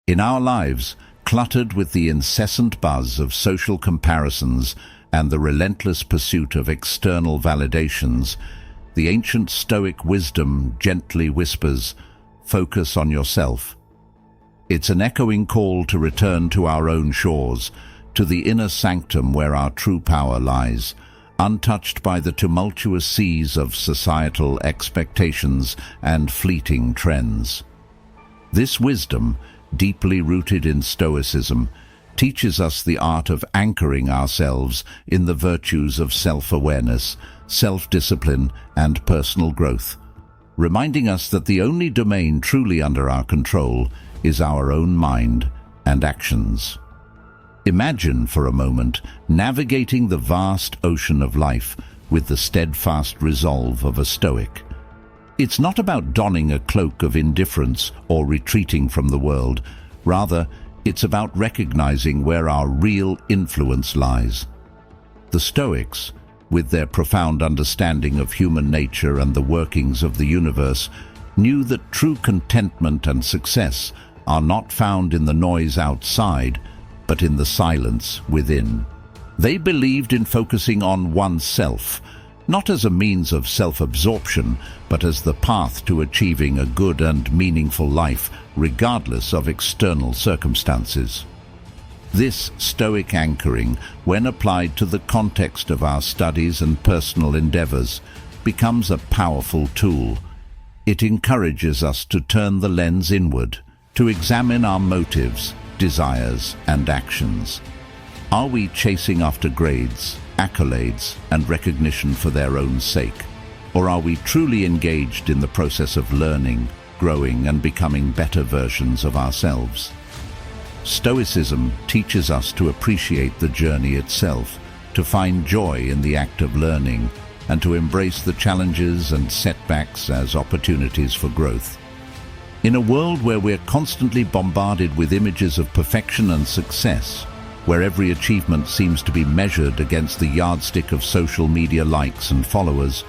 In our lives, cluttered with the incessant buzz of social comparisons and the relentless pursuit of external validations, the ancient Stoic wisdom gently whispers, "Focus on yourself." It's an echoing call to return to our own shores, to the inner sanctum where our true power lies, untouched by the tumultuous seas of societal expectations and fleeting trends. This wisdom, deeply rooted in Stoicism, teaches us the art of anchoring ourselves in the virtues of self-awareness, self-discipline, and personal growth, reminding us that the only domain truly under our control is our own mind and actions. Imagine for a moment navigating the vast ocean of life with the steadfast resolve of a Stoic. It's not about donning a cloak of indifference or retreating from the world. Rather, it's about recognizing where our real influence lies. The Stoics, with their profound understanding of human nature and the workings of the universe, knew that true contentment and success are not found in the noise outside, but in the silence within. They believed in focusing on oneself, not as a means of self-absorption, but as the path to achieving a good and meaningful life, regardless of external circumstances. This Stoic anchoring, when applied to the context of our studies and personal endeavors, becomes a powerful tool. It encourages us to turn the lens inward, to examine our motives, desires, and actions. Are we chasing after grades, accolades, and recognition for their own sake? Or are we truly engaged in the process of learning, growing, and becoming better versions of ourselves? Stoicism teaches us to appreciate the journey itself, to find joy in the act of learning, and to embrace the challenges and setbacks as opportunities for growth. In a world where we're constantly bombarded with images of perfection and success, where every achievement seems to be measured against the yardstick of social media likes and followers,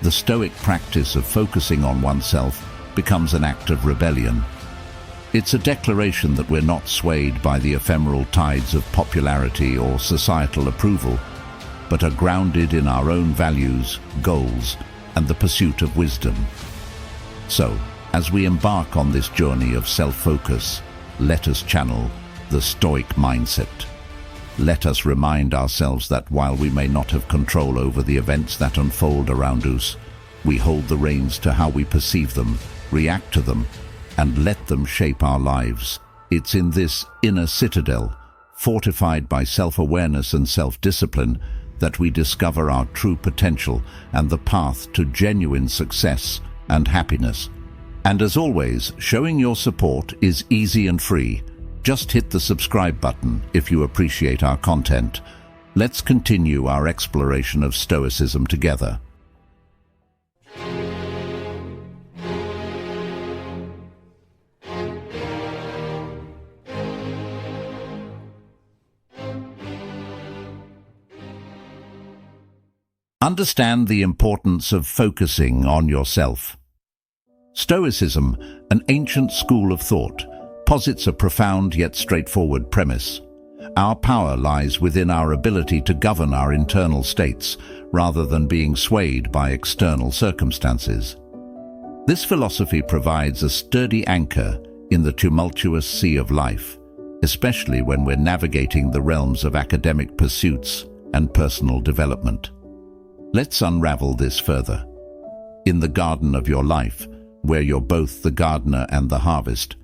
the Stoic practice of focusing on oneself becomes an act of rebellion. It's a declaration that we're not swayed by the ephemeral tides of popularity or societal approval, but are grounded in our own values, goals, and the pursuit of wisdom. So, as we embark on this journey of self-focus, let us channel the Stoic mindset. Let us remind ourselves that while we may not have control over the events that unfold around us, we hold the reins to how we perceive them, react to them, and let them shape our lives. It's in this inner citadel, fortified by self-awareness and self-discipline, that we discover our true potential and the path to genuine success and happiness. And as always, showing your support is easy and free. Just hit the subscribe button if you appreciate our content. Let's continue our exploration of Stoicism together. Understand the importance of focusing on yourself. Stoicism, an ancient school of thought, posits a profound yet straightforward premise. Our power lies within our ability to govern our internal states, rather than being swayed by external circumstances. This philosophy provides a sturdy anchor in the tumultuous sea of life, especially when we're navigating the realms of academic pursuits and personal development. Let's unravel this further. In the garden of your life, where you're both the gardener and the harvest,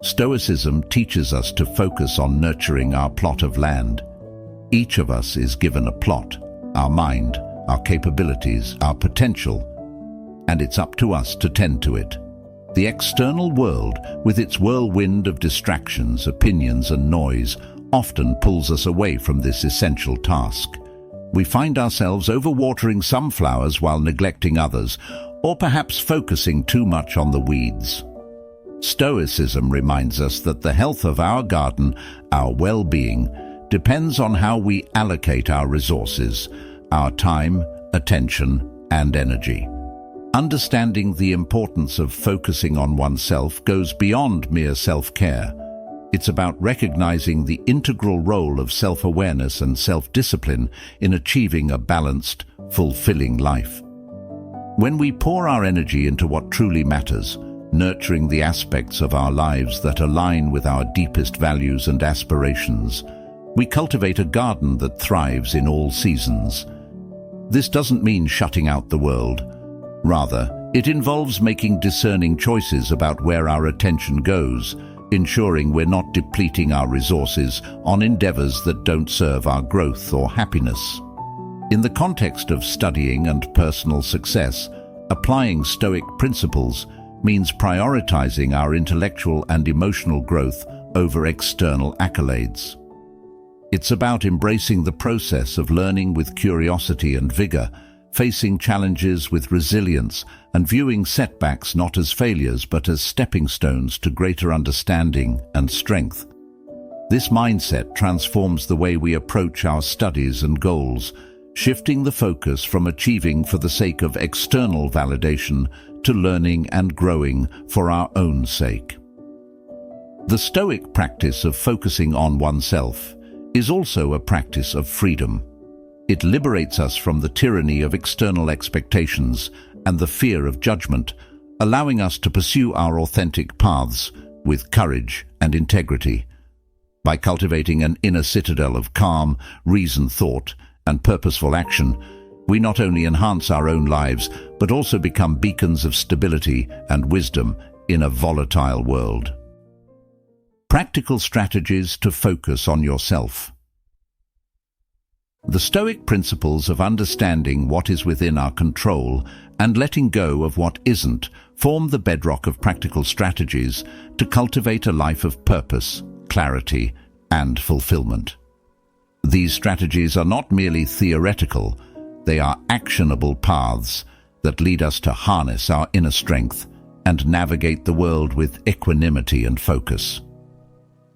Stoicism teaches us to focus on nurturing our plot of land. Each of us is given a plot, our mind, our capabilities, our potential, and it's up to us to tend to it. The external world, with its whirlwind of distractions, opinions, and noise, often pulls us away from this essential task. We find ourselves overwatering some flowers while neglecting others, or perhaps focusing too much on the weeds. Stoicism reminds us that the health of our garden, our well-being, depends on how we allocate our resources, our time, attention, and energy. Understanding the importance of focusing on oneself goes beyond mere self-care. It's about recognizing the integral role of self-awareness and self-discipline in achieving a balanced, fulfilling life. When we pour our energy into what truly matters, nurturing the aspects of our lives that align with our deepest values and aspirations, we cultivate a garden that thrives in all seasons. This doesn't mean shutting out the world. Rather, it involves making discerning choices about where our attention goes, ensuring we're not depleting our resources on endeavors that don't serve our growth or happiness. In the context of studying and personal success, applying Stoic principles means prioritizing our intellectual and emotional growth over external accolades. It's about embracing the process of learning with curiosity and vigor, facing challenges with resilience, and viewing setbacks not as failures but as stepping stones to greater understanding and strength. This mindset transforms the way we approach our studies and goals, shifting the focus from achieving for the sake of external validation to learning and growing for our own sake. The Stoic practice of focusing on oneself is also a practice of freedom. It liberates us from the tyranny of external expectations and the fear of judgment, allowing us to pursue our authentic paths with courage and integrity. By cultivating an inner citadel of calm, reasoned thought, and purposeful action, we not only enhance our own lives, but also become beacons of stability and wisdom in a volatile world. Practical strategies to focus on yourself. The Stoic principles of understanding what is within our control and letting go of what isn't form the bedrock of practical strategies to cultivate a life of purpose, clarity, and fulfillment. These strategies are not merely theoretical, they are actionable paths that lead us to harness our inner strength and navigate the world with equanimity and focus.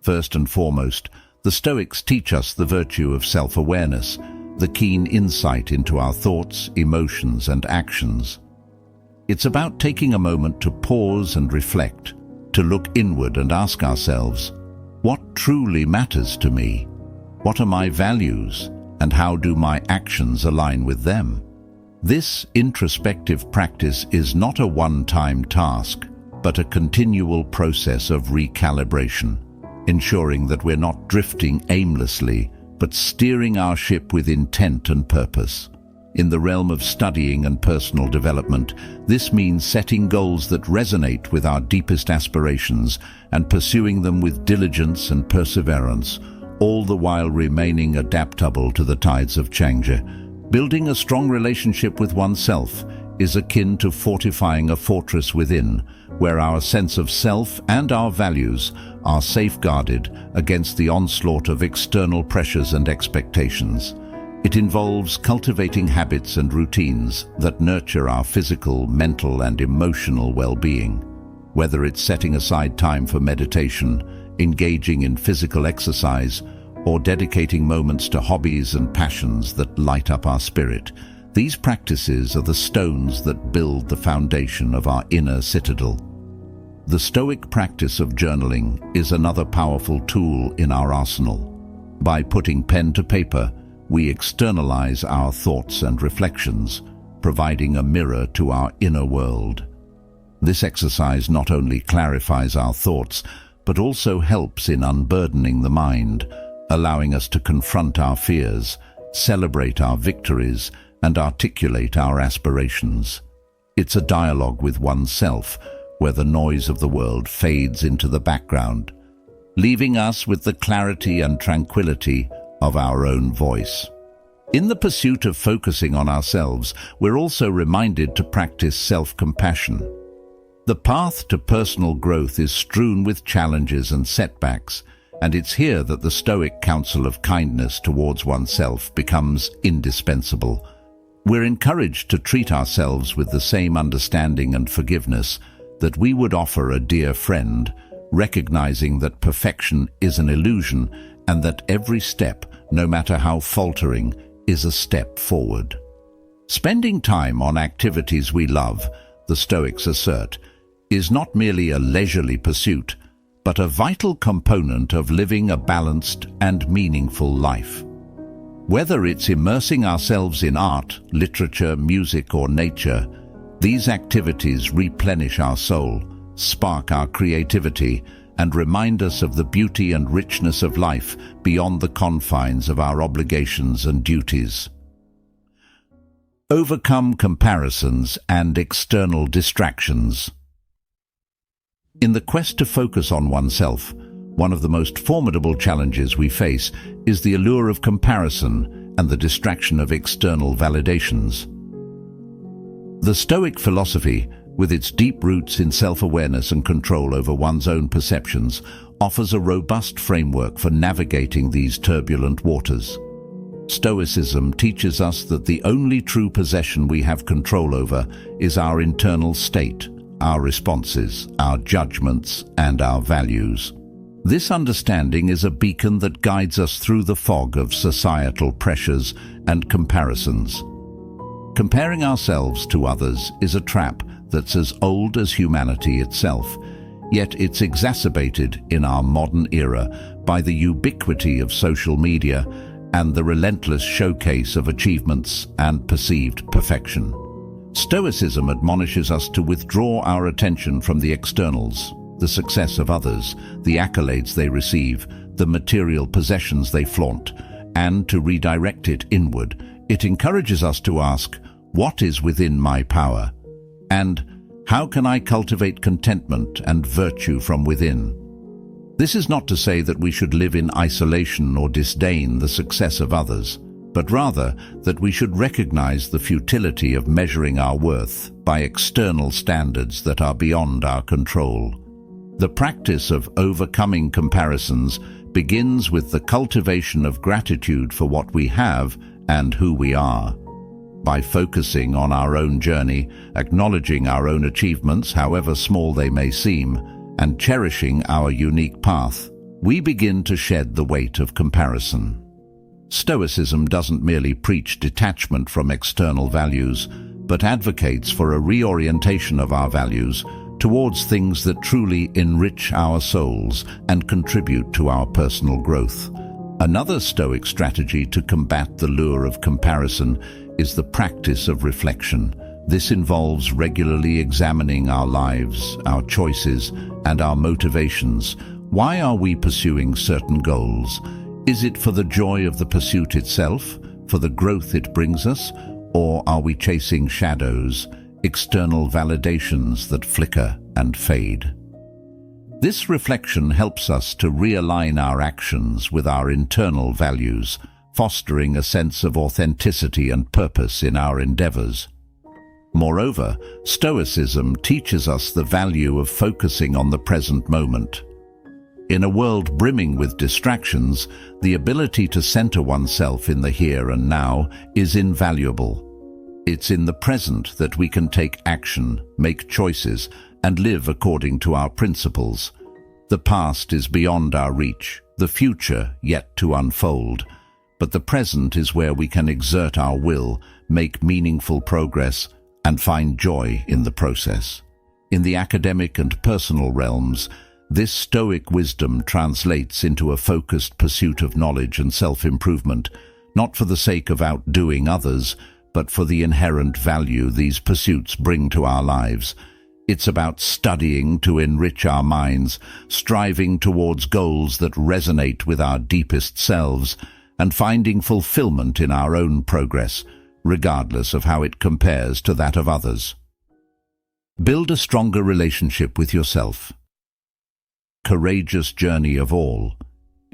First and foremost, the Stoics teach us the virtue of self-awareness, the keen insight into our thoughts, emotions, and actions. It's about taking a moment to pause and reflect, to look inward and ask ourselves, what truly matters to me? What are my values, and how do my actions align with them? This introspective practice is not a one-time task, but a continual process of recalibration, ensuring that we're not drifting aimlessly, but steering our ship with intent and purpose. In the realm of studying and personal development, this means setting goals that resonate with our deepest aspirations and pursuing them with diligence and perseverance, all the while remaining adaptable to the tides of change. Building a strong relationship with oneself is akin to fortifying a fortress within, where our sense of self and our values are safeguarded against the onslaught of external pressures and expectations. It involves cultivating habits and routines that nurture our physical, mental, and emotional well-being. Whether it's setting aside time for meditation, engaging in physical exercise, or dedicating moments to hobbies and passions that light up our spirit, these practices are the stones that build the foundation of our inner citadel. The Stoic practice of journaling is another powerful tool in our arsenal. By putting pen to paper, we externalize our thoughts and reflections, providing a mirror to our inner world. This exercise not only clarifies our thoughts, but also helps in unburdening the mind, allowing us to confront our fears, celebrate our victories, and articulate our aspirations. It's a dialogue with oneself, where the noise of the world fades into the background, leaving us with the clarity and tranquility of our own voice. In the pursuit of focusing on ourselves, we're also reminded to practice self-compassion. The path to personal growth is strewn with challenges and setbacks, and it's here that the Stoic counsel of kindness towards oneself becomes indispensable. We're encouraged to treat ourselves with the same understanding and forgiveness that we would offer a dear friend, recognizing that perfection is an illusion and that every step, no matter how faltering, is a step forward. Spending time on activities we love, the Stoics assert, is not merely a leisurely pursuit, but a vital component of living a balanced and meaningful life. Whether it's immersing ourselves in art, literature, music, or nature, these activities replenish our soul, spark our creativity, and remind us of the beauty and richness of life beyond the confines of our obligations and duties. Overcome comparisons and external distractions. In the quest to focus on oneself, one of the most formidable challenges we face is the allure of comparison and the distraction of external validations. The Stoic philosophy, with its deep roots in self-awareness and control over one's own perceptions, offers a robust framework for navigating these turbulent waters. Stoicism teaches us that the only true possession we have control over is our internal state, our responses, our judgments, and our values. This understanding is a beacon that guides us through the fog of societal pressures and comparisons. Comparing ourselves to others is a trap that's as old as humanity itself, yet it's exacerbated in our modern era by the ubiquity of social media and the relentless showcase of achievements and perceived perfection. Stoicism admonishes us to withdraw our attention from the externals, the success of others, the accolades they receive, the material possessions they flaunt, and to redirect it inward. It encourages us to ask, what is within my power? And how can I cultivate contentment and virtue from within? This is not to say that we should live in isolation or disdain the success of others, but rather that we should recognize the futility of measuring our worth by external standards that are beyond our control. The practice of overcoming comparisons begins with the cultivation of gratitude for what we have and who we are. By focusing on our own journey, acknowledging our own achievements, however small they may seem, and cherishing our unique path, we begin to shed the weight of comparison. Stoicism doesn't merely preach detachment from external values, but advocates for a reorientation of our values towards things that truly enrich our souls and contribute to our personal growth. Another Stoic strategy to combat the lure of comparison is the practice of reflection. This involves regularly examining our lives, our choices, and our motivations. Why are we pursuing certain goals? Is it for the joy of the pursuit itself, for the growth it brings us, or are we chasing shadows, external validations that flicker and fade? This reflection helps us to realign our actions with our internal values, fostering a sense of authenticity and purpose in our endeavors. Moreover, Stoicism teaches us the value of focusing on the present moment. In a world brimming with distractions, the ability to center oneself in the here and now is invaluable. It's in the present that we can take action, make choices, and live according to our principles. The past is beyond our reach, the future yet to unfold, but the present is where we can exert our will, make meaningful progress, and find joy in the process. In the academic and personal realms, this Stoic wisdom translates into a focused pursuit of knowledge and self-improvement, not for the sake of outdoing others, but for the inherent value these pursuits bring to our lives. It's about studying to enrich our minds, striving towards goals that resonate with our deepest selves, and finding fulfillment in our own progress, regardless of how it compares to that of others. Build a stronger relationship with yourself. Courageous journey of all.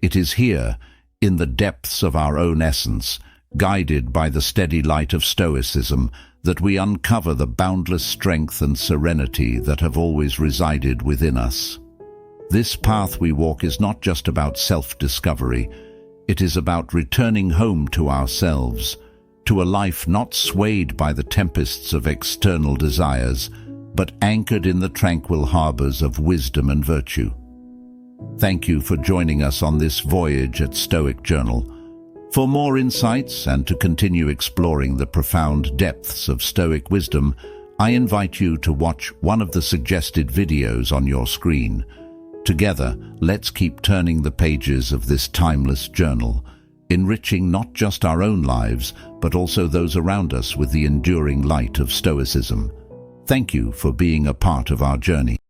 It is here, in the depths of our own essence, guided by the steady light of Stoicism, that we uncover the boundless strength and serenity that have always resided within us. This path we walk is not just about self-discovery, it is about returning home to ourselves, to a life not swayed by the tempests of external desires, but anchored in the tranquil harbors of wisdom and virtue. Thank you for joining us on this voyage at Stoic Journal. For more insights and to continue exploring the profound depths of Stoic wisdom, I invite you to watch one of the suggested videos on your screen. Together, let's keep turning the pages of this timeless journal, enriching not just our own lives, but also those around us with the enduring light of Stoicism. Thank you for being a part of our journey.